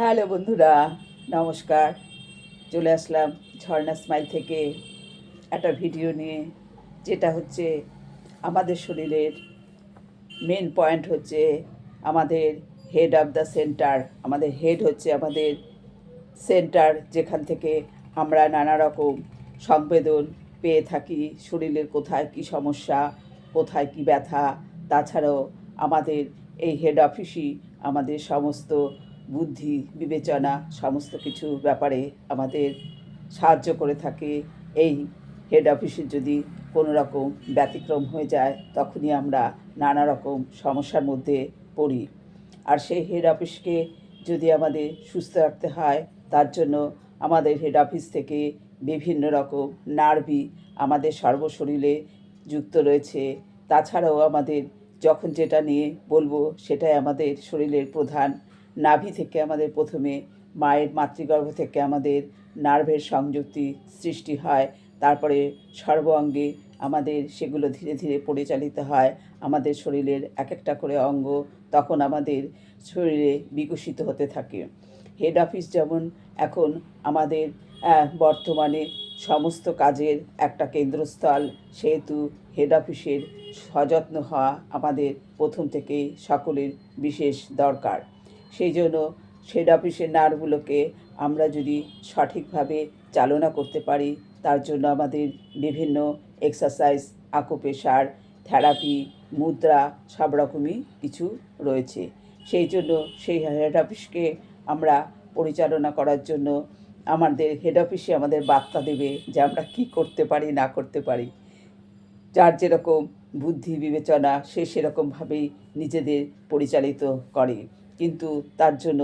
Hello বন্ধুরা, নমস্কার। চলে আসলাম ঝর্ণা স্মাইল থেকে একটা ভিডিও নিয়ে, যেটা হচ্ছে আমাদের শরীরের মেন পয়েন্ট হচ্ছে আমাদের হেড অফ দ্য সেন্টার। আমাদের হেড হচ্ছে আমাদের সেন্টার, যেখান থেকে আমরা নানা রকম সংবেদন পেয়ে থাকি। শরীরের কোথায় কি সমস্যা, কোথায় কি ব্যথা, তাছাড়াও আমাদের এই হেড অফিসই আমাদের সমস্ত বুদ্ধি বিবেচনা সমস্ত কিছু ব্যাপারে আমাদের সাহায্য করে থাকে। এই হেড অফিসের যদি কোনো রকম ব্যতিক্রম হয়ে যায়, তখনই আমরা নানা রকম সমস্যার মধ্যে পড়ি। আর সেই হেড অফিসকে যদি আমাদের সুস্থ রাখতে হয়, তার জন্য আমাদের হেড অফিস থেকে বিভিন্ন রকম নার্ভই আমাদের সর্বশরীরে যুক্ত রয়েছে। তাছাড়াও আমাদের যখন যেটা নিয়ে বলবো, সেটাই আমাদের শরীরের প্রধান। নাভি থেকে আমাদের প্রথমে মায়ের মাতৃগর্ভ থেকে আমাদের নার্ভের সংযুক্তি সৃষ্টি হয়, তারপরে সর্ব অঙ্গে আমাদের সেগুলো ধীরে ধীরে পরিচালিত হয়। আমাদের শরীরের এক একটা করে অঙ্গ তখন আমাদের শরীরে বিকশিত হতে থাকে। হেড অফিস যেমন এখন আমাদের বর্তমানে সমস্ত কাজের একটা কেন্দ্রস্থল, সেহেতু হেড অফিসের সযত্ন হওয়া আমাদের প্রথম থেকেই সকলের বিশেষ দরকার। সেই জন্য হেড অফিসের নার্ভগুলোকে আমরা যদি সঠিকভাবে চালনা করতে পারি, তার জন্য আমাদের বিভিন্ন এক্সারসাইজ, আকুপ্রেশার, থেরাপি, মুদ্রা সব রকমই কিছু রয়েছে। সেই জন্য সেই হেড অফিসকে আমরা পরিচালনা করার জন্য আমাদের হেড অফিসে আমাদের বার্তা দেবে যে আমরা কী করতে পারি না করতে পারি। যার যেরকম বুদ্ধি বিবেচনা সে সেরকমভাবেই নিজেদের পরিচালিত করে, কিন্তু তার জন্য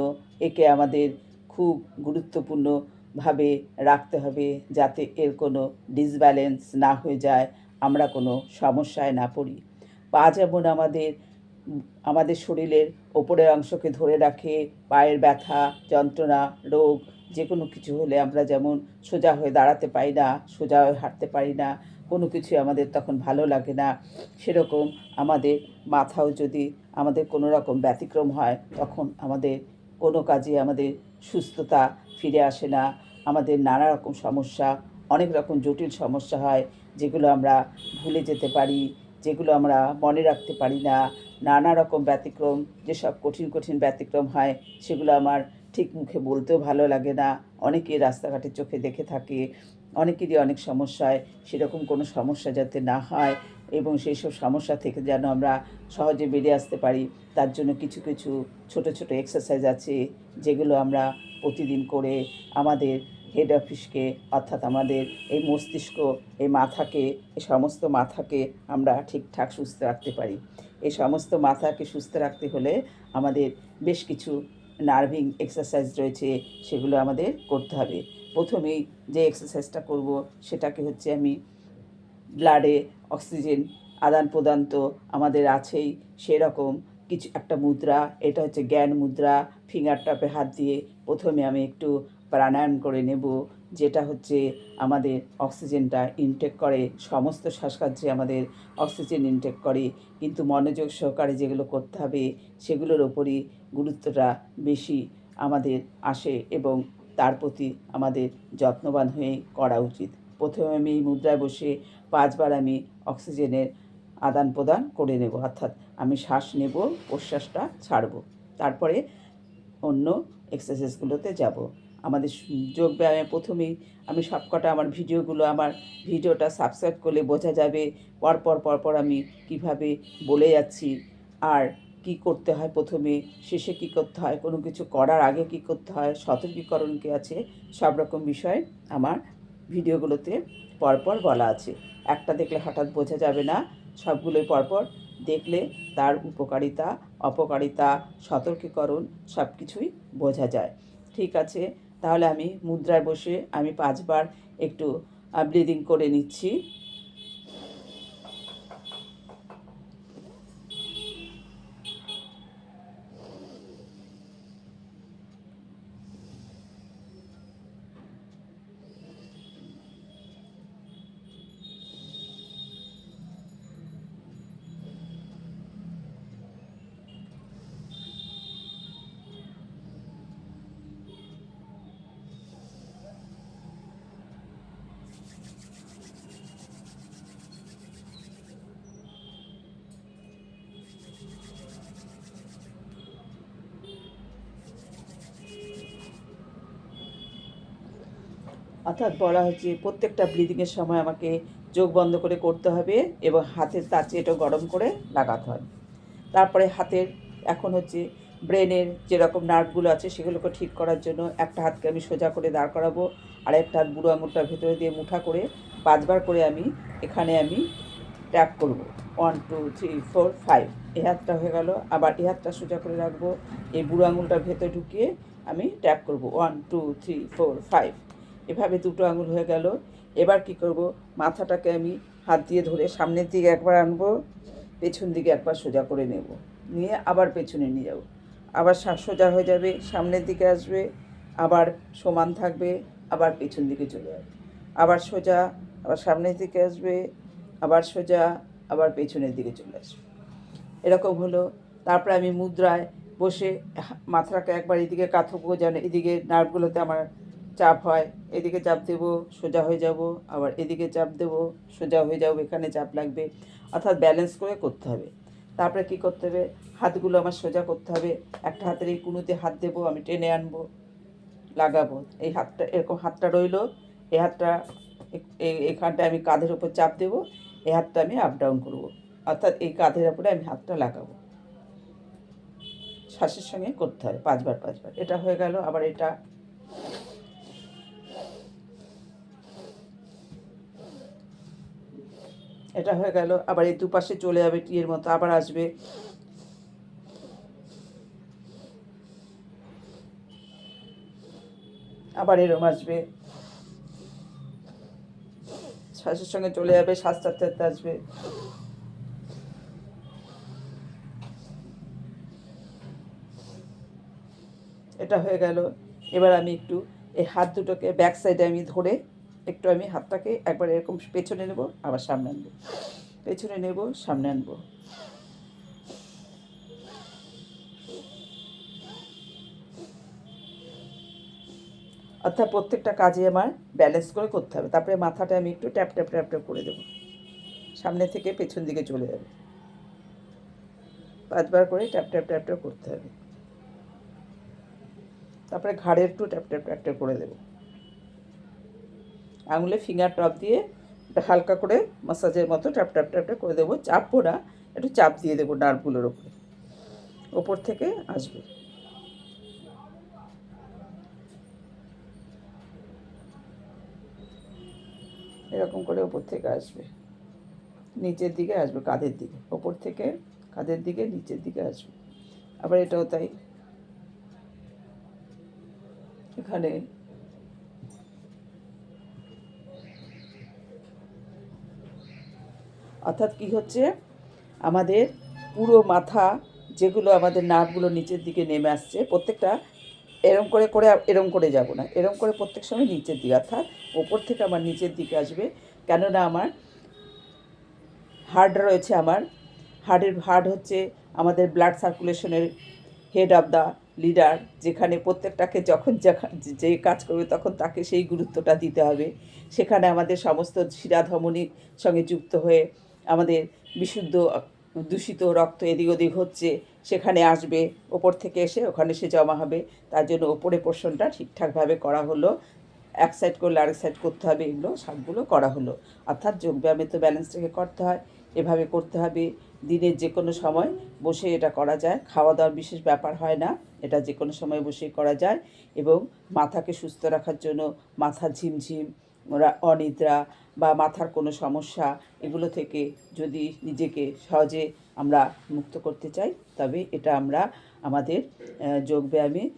একে আমাদের খুব গুরুত্বপূর্ণভাবে রাখতে হবে, যাতে এর কোনো ডিসব্যালেন্স না হয়ে যায়, আমরা কোনো সমস্যায় না পড়ি। পা যেমন আমাদের আমাদের শরীরের ওপরের অংশকে ধরে রাখে। পায়ের ব্যথা, যন্ত্রণা, রোগ যে কোনো কিছু হলে আমরা যেমন সোজা হয়ে দাঁড়াতে পারি না, সোজা হয়ে হাঁটতে পারি না, কোনো কিছুই আমাদের তখন ভালো লাগে না, সেরকম আমাদের মাথাও যদি আমাদের কোনো রকম ব্যতিক্রম হয়, তখন আমাদের কোনো কাজে আমাদের সুস্থতা ফিরে আসে না। আমাদের নানা রকম সমস্যা, অনেক রকম জটিল সমস্যা হয়, যেগুলো আমরা ভুলে যেতে পারি, যেগুলো আমরা মনে রাখতে পারি না। নানা রকম ব্যতিক্রম, যেসব কঠিন কঠিন ব্যতিক্রম হয়, সেগুলো আমার ঠিক মুখে বলতেও ভালো লাগে না। অনেকেই রাস্তাঘাটে চোখে দেখে থাকে, অনেকেরই অনেক সমস্যায়, সেরকম কোনো সমস্যা যাতে না হয় এবং সেই সব সমস্যা থেকে যেন আমরা সহজে বেরিয়ে আসতে পারি, তার জন্য কিছু কিছু ছোট ছোট এক্সারসাইজ আছে, যেগুলো আমরা প্রতিদিন করে আমাদের হেড অফিসকে, অর্থাৎ আমাদের এই মস্তিষ্ক, এই মাথাকে, এই সমস্ত মাথাকে আমরা ঠিকঠাক সুস্থ রাখতে পারি। এই সমস্ত মাথাকে সুস্থ রাখতে হলে আমাদের বেশ কিছু নার্ভিং এক্সারসাইজ রয়েছে, সেগুলো আমাদের করতে হবে। প্রথমেই যে এক্সারসাইজটা করব, সেটাকে হচ্ছে আমি ব্লাডে অক্সিজেন আদান প্রদান তো আমাদের আছেই, সেরকম কিছু একটা মুদ্রা, এটা হচ্ছে জ্ঞান মুদ্রা। ফিঙ্গার টাপে হাত দিয়ে প্রথমে আমি একটু প্রাণায়াম করে নেব, যেটা হচ্ছে আমাদের অক্সিজেনটা ইনটেক করে, সমস্ত শ্বাসকার্যে আমাদের অক্সিজেন ইনটেক করে, কিন্তু মনোযোগ সহকারে যেগুলো করতে হবে সেগুলোর ওপরই গুরুত্বটা বেশি আমাদের আসে, এবং তার প্রতি আমাদের যত্নবান হয়ে করা উচিত। প্রথমে আমি এই মুদ্রায় বসে 5 বার আমি অক্সিজেনের আদান প্রদান করে নেব, অর্থাৎ আমি শ্বাস নেব, প্রশ্বাসটা ছাড়ব, তারপরে অন্য এক্সারসাইজগুলোতে যাব। আমাদের যোগব্যায়ামে প্রথমেই আমি সবকটা আমার ভিডিওগুলো, আমার ভিডিওটা সাবস্ক্রাইব করলে বোঝা যাবে পরপর পরপর আমি কিভাবে বলে যাচ্ছি, আর কি করতে হয়, প্রথমে শেষে কি করতে হয়, কোনো কিছু করার আগে কি করতে হয়, সতর্কীকরণ কী আছে, সব রকম বিষয় আমার ভিডিওগুলোতে পরপর বলা আছে। একটা দেখলে হঠাৎ বোঝা যাবে না, সবগুলোই পরপর দেখলে তার উপকারিতা, অপকারিতা, সতর্কীকরণ সব কিছুই বোঝা যায়। ঠিক আছে, তাহলে আমি মুদ্রায় বসে আমি 5 বার একটু ব্রিদিং করে নিচ্ছি। অর্থাৎ বলা হচ্ছে প্রত্যেকটা ব্লিডিংয়ের সময় আমাকে চোখ বন্ধ করে করতে হবে এবং হাতের তাছে এটা গরম করে লাগাতে হবে। তারপরে হাতের এখন হচ্ছে ব্রেনের যেরকম নার্ভগুলো আছে সেগুলোকে ঠিক করার জন্য একটা হাতকে আমি সোজা করে দাঁড় করাবো, আর একটা হাত বুড়ো আঙুলটা ভেতরে দিয়ে মুঠা করে 5বার করে এখানে আমি ট্যাপ করব। 1 2 3 4 5, এই হাতটা হয়ে গেল। আবার এই হাতটা সোজা করে রাখবো, এই বুড়ো আঙুলটা ভেতরে ঢুকিয়ে আমি ট্যাপ করব 1 2 3 4 5, এভাবে দুটো আঙুল হয়ে গেল। এবার কি করব, মাথাটাকে আমি হাত দিয়ে ধরে সামনের দিকে একবার আনবো, পেছন দিকে একবার সোজা করে নেব, নিয়ে আবার পেছনে নিয়ে যাব, আবার সোজা হয়ে যাবে, সামনের দিকে আসবে, আবার সমান থাকবে, আবার পেছন দিকে চলে যাবে, আবার সোজা, আবার সামনের দিকে আসবে, আবার সোজা, আবার পেছনের দিকে চলে আসবে। এরকম হলো। তারপরে আমি মুদ্রায় বসে মাথাটাকে একবার এদিকে কাঁথবো যেন এদিকে নার্ভগুলোতে আমার চাপ হয়, এদিকে চাপ দেবো সোজা হয়ে যাব, আবার এদিকে চাপ দেবো সোজা হয়ে যাব, এখানে চাপ লাগবে, অর্থাৎ ব্যালেন্স করে করতে হবে। তারপরে কি করতে হবে, হাতগুলো আমার সোজা করতে হবে, একটা হাতের এই কুনুতে হাত দেবো, আমি টেনে আনবো, লাগাবো, এই হাতটা এরকম হাতটা রইলো, এই হাতটা এখানটায় আমি কাঁধের ওপর চাপ দেবো, এই হাতটা আমি আপ ডাউন করবো, অর্থাৎ এই কাঁধের ওপরে আমি হাতটা লাগাবো। শ্বাসের সঙ্গে করতে হয় 5বার 5বার। এটা হয়ে গেল। আবার এটা হয়ে গেল। আবার এই দুপাশে চলে যাবে, টিয়ের মতো আবার আসবে, আবার এরম আসবে, শ্বাসের সঙ্গে চলে যাবে, শ্বাস চাপতে চাপতে আসবে। এটা হয়ে গেল। এবার আমি একটু এই হাত দুটোকে ব্যাক সাইডে আমি ধরে একটু আমি হাতটাকে একবার এরকম পেছনে নেব, আবার সামনে আনবো, পেছনে নেব, সামনে আনবো। অর্থাৎ প্রত্যেকটা কাজে আমার ব্যালেন্স করে করতে হবে। তারপরে মাথাটা আমি একটু ট্যাপ ট্যাপ ট্যাপ ট্যাপ করে দেবো, সামনে থেকে পেছন দিকে চলে যাবে, 5বার করে ট্যাপ ট্যাপ ট্যাপ ট্যাপ করতে হবে। তারপরে ঘাড়ে একটু ট্যাপ ট্যাপ ট্যাপ ট্যাপ করে দেবো, আঙুলে ফিঙ্গার টপ দিয়ে হালকা করে মাসাজের মতো ট্যাপ ট্যাপ ট্যাপ ট্যাপ করে দেবো। চাপবো না, একটু চাপ দিয়ে দেবো নার্ভগুলোর ওপরে, ওপর থেকে আসবে, এরকম করে ওপর থেকে আসবে, নিচের দিকে আসবে, কাঁধের দিকে, ওপর থেকে কাঁধের দিকে নিচের দিকে আসবে। আবার এটাও তাই, এখানে অর্থাৎ কি হচ্ছে, আমাদের পুরো মাথা যেগুলো আমাদের নার্ভগুলো নিচের দিকে নেমে আসছে, প্রত্যেকটা এরম করে করে এরম করে যাব না, এরম করে প্রত্যেক সময় নিচের দিকে, অর্থাৎ ওপর থেকে আমার নিচের দিকে আসবে। কেননা আমার হার্ট রয়েছে, আমার হার্ট হচ্ছে আমাদের ব্লাড সার্কুলেশনের হেড অফ দ্য লিডার, যেখানে প্রত্যেকটাকে যখন যে কাজ করবে তখন তাকে সেই গুরুত্বটা দিতে হবে। সেখানে আমাদের সমস্ত শিরা ধমনির সঙ্গে যুক্ত হয়ে আমাদের বিশুদ্ধ দূষিত রক্ত এদিক ওদিক হচ্ছে, সেখানে আসবে, ওপর থেকে এসে ওখানে সে জমা হবে। তার জন্য ওপরে পোর্শনটা ঠিকঠাকভাবে করা হলো, এক সাইড করলে আরেক সাইড করতে হবে, এগুলো সবগুলো করা হলো। অর্থাৎ যোগব্যায়ামে তো ব্যালেন্স রেখে করতে হয়, এভাবে করতে হবে। দিনের যে কোনো সময় বসে এটা করা যায়, খাওয়া দাওয়ার বিশেষ ব্যাপার হয় না, এটা যে কোনো সময় বসেই করা যায়। এবং মাথাকে সুস্থ রাখার জন্য মাথা ঝিমঝিম, অনিদ্রা বা মাথার কোনো সমস্যা, এগুলো থেকে যদি নিজেকে সহজে আমরা মুক্ত করতে চাই, তবে এটা আমরা আমাদের যোগব্যায়ামের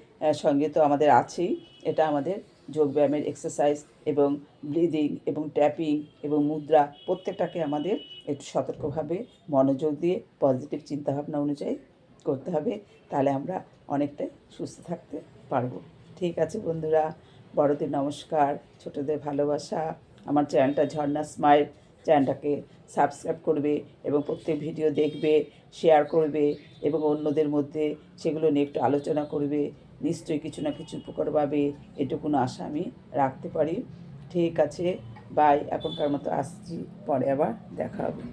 সঙ্গে তো আমাদের আছেই, এটা আমাদের যোগব্যায়ামের এক্সারসাইজ এবং ব্রিদিং এবং ট্যাপিং এবং মুদ্রা প্রত্যেকটাকে আমাদের একটু সতর্কভাবে মনোযোগ দিয়ে পজিটিভ চিন্তাভাবনা অনুযায়ী করতে হবে, তাহলে আমরা অনেকটাই সুস্থ থাকতে পারবো। ঠিক আছে বন্ধুরা, বড়দের নমস্কার, ছোটদের ভালোবাসা। আমার চ্যানেলটা ঝর্ণা স্মাইল, চ্যানেলটাকে সাবস্ক্রাইব করবে এবং প্রত্যেক ভিডিও দেখবে, শেয়ার করবে এবং অন্যদের মধ্যে সেগুলো নিয়ে একটু আলোচনা করবে। নিশ্চয়ই কিছু না কিছু উপকার পাবে, এটুকুন আশা আমি রাখতে পারি। ঠিক আছে, বাই, এখনকার মতো আসছি, পরে আবার দেখা হবে।